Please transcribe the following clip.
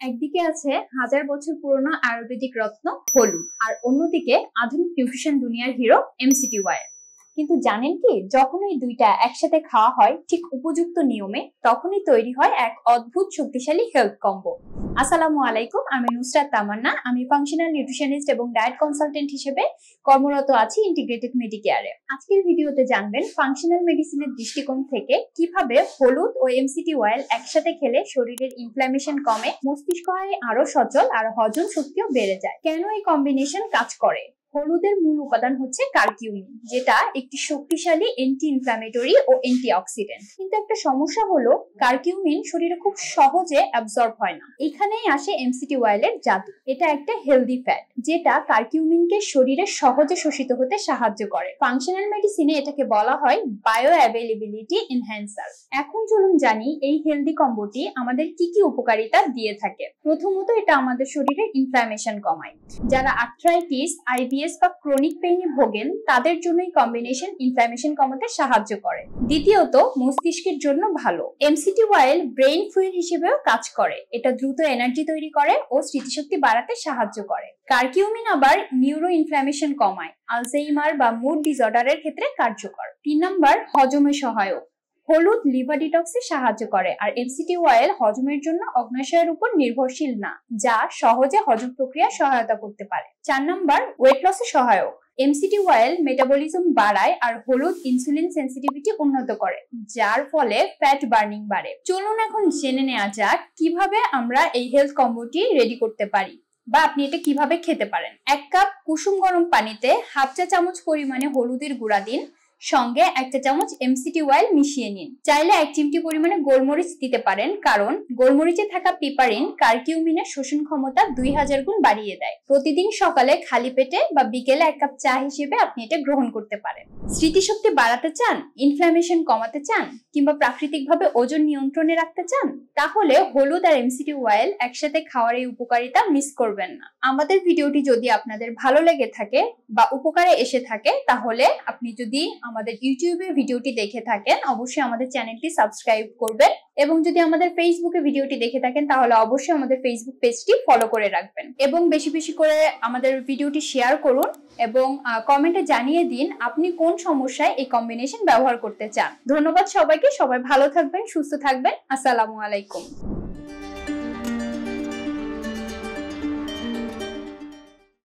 একদিকে আছে হাজার বছর পুরনো আয়ুর্বেদিক রত্ন হলুদ, আর অন্যদিকে আধুনিক নিউট্রিশন দুনিয়ার হিরো এমসিটি ওয়াই। কিন্তু জানেন কি, যখন এই দুইটা একসাথে খাওয়া হয় ঠিক উপযুক্ত নিয়মে, তখনই তৈরি হয় এক অদ্ভুত শক্তিশালী হেলথ কম্বো। আসসালামু আলাইকুম, আমি নুসরাত তামান্না। আমি ফাংশনাল নিউট্রিশনিস্ট এবং ডায়েট কনসালটেন্ট হিসেবে কর্মরত আছি ইন্টিগ্রেটেড মেডিকেয়ারে। আজকের ভিডিওতে জানবেন ফাংশনাল মেডিসিনের দৃষ্টিকোণ থেকে কিভাবে হলুদ ও এমসিটি অয়েল একসাথে খেলে শরীরের ইনফ্ল্যামেশন কমে, মস্তিষ্ক হয় আরো সচল আর হজম শক্তিও বেড়ে যায়। কেন এই কম্বিনেশন কাজ করে? হলুদের মূল উপাদান হচ্ছে কারকিউমিন, যেটা একটি শক্তিশালী অ্যান্টি ইনফ্ল্যামেটরি ও অ্যান্টিঅক্সিডেন্ট। কিন্তু একটা সমস্যা হলো কারকিউমিন শরীরে খুব সহজে অ্যাবজর্ব হয় না। এখানেই আসে এমসিটি অয়েলের জাদু। এটা একটা হেলদি ফ্যাট যেটা কারকিউমিনকে শরীরে সহজে শোষিত হতে সাহায্য করে। ফাংশনাল মেডিসিনে এটাকে বলা হয় বায়ো অ্যাভেলেবিলিটি এনহ্যান্সার। এখন চলুন জানি এই হেলদি কম্বোটি আমাদের কি কি উপকারিতা দিয়ে থাকে। প্রথমত, এটা আমাদের শরীরে ইনফ্ল্যামেশন কমায়। যারা আর্থ্রাইটিস, আইবিএস বা ক্রনিক পেইনে ভোগেন তাদের জন্য এই কম্বিনেশন ইনফ্ল্যামেশন কমাতে সাহায্য করে। দ্বিতীয়ত, মস্তিষ্কের জন্য ভালো। এমসিটি অয়েল ব্রেইন ফুয়েল হিসেবেও কাজ করে। এটা দ্রুত এনার্জি তৈরি করে ও স্মৃতিশক্তি বাড়াতে সাহায্য করে। কারকিউমিন আবার নিউরো ইনফ্ল্যামেশন কমায়, আলঝেইমার বা মুড ডিসঅর্ডারের ক্ষেত্রে কার্যকর। 3 নম্বর, হজমে সহায়ক। হলুদ লিভার ডিটক্সে সাহায্য করে, আর এমসিটি অয়েল হজমের জন্য অগ্নাশয়ের উপর নির্ভরশীল না, যা সহজে হজম প্রক্রিয়া সহায়তা করতে পারে। 4 নম্বর, ওয়েট লসে সহায়ক। এমসিটি অয়েল মেটাবলিজম বাড়ায় আর হলুদ ইনসুলিন সেন্সিটিভিটি উন্নত করে, যার ফলে ফ্যাট বার্নিং বাড়ে। চলুন এখন জেনে নেওয়া যাক কিভাবে আমরা এই হেলথ কম্বোটি রেডি করতে পারি বা আপনি এটা কিভাবে খেতে পারেন। 1 কাপ কুসুম গরম পানিতে হাফ চা চামচ পরিমাণে হলুদের গুঁড়া দিন, সঙ্গে 1 চা চামচ এমসিটি অয়েল মিশিয়ে নিন। চাইলে 1 চিমটি পরিমাণে গোলমরিচ দিতে পারেন, কারণ গোলমরিচে থাকা পিপারিন কারকিউমিনের শোষণ ক্ষমতা 2000 গুণ বাড়িয়ে দেয়। প্রতিদিন সকালে খালি পেটে বা বিকেলে 1 কাপ চা হিসেবে আপনি এটা গ্রহণ করতে পারেন। স্মৃতিশক্তি বাড়াতে চান, ইনফ্ল্যামেশন কমাতে চান, কিংবা প্রাকৃতিকভাবে ওজন নিয়ন্ত্রণে রাখতে চান, তাহলে হলুদ আর এমসিটি অয়েল একসাথে খাওয়ার এই উপকারিতা মিস করবেন না। আমাদের ভিডিওটি যদি আপনাদের ভালো লেগে থাকে বা উপকারে এসে থাকে, তাহলে আপনি যদি আমাদের ইউটিউবে ভিডিওটি দেখে থাকেন অবশ্যই আমাদের চ্যানেলটি সাবস্ক্রাইব করবেন, এবং যদি আমাদের ফেসবুকে ভিডিওটি দেখে থাকেন তাহলে অবশ্যই আমাদের ফেসবুক পেজটি ফলো করে রাখবেন, এবং বেশি বেশি করে আমাদের ভিডিওটি শেয়ার করুন এবং কমেন্টে জানিয়ে দিন আপনি কোন সমস্যায় এই কম্বিনেশন ব্যবহার করতে চান। ধন্যবাদ সবাইকে। সবাই ভালো থাকবেন, সুস্থ থাকবেন। আসসালামু আলাইকুম।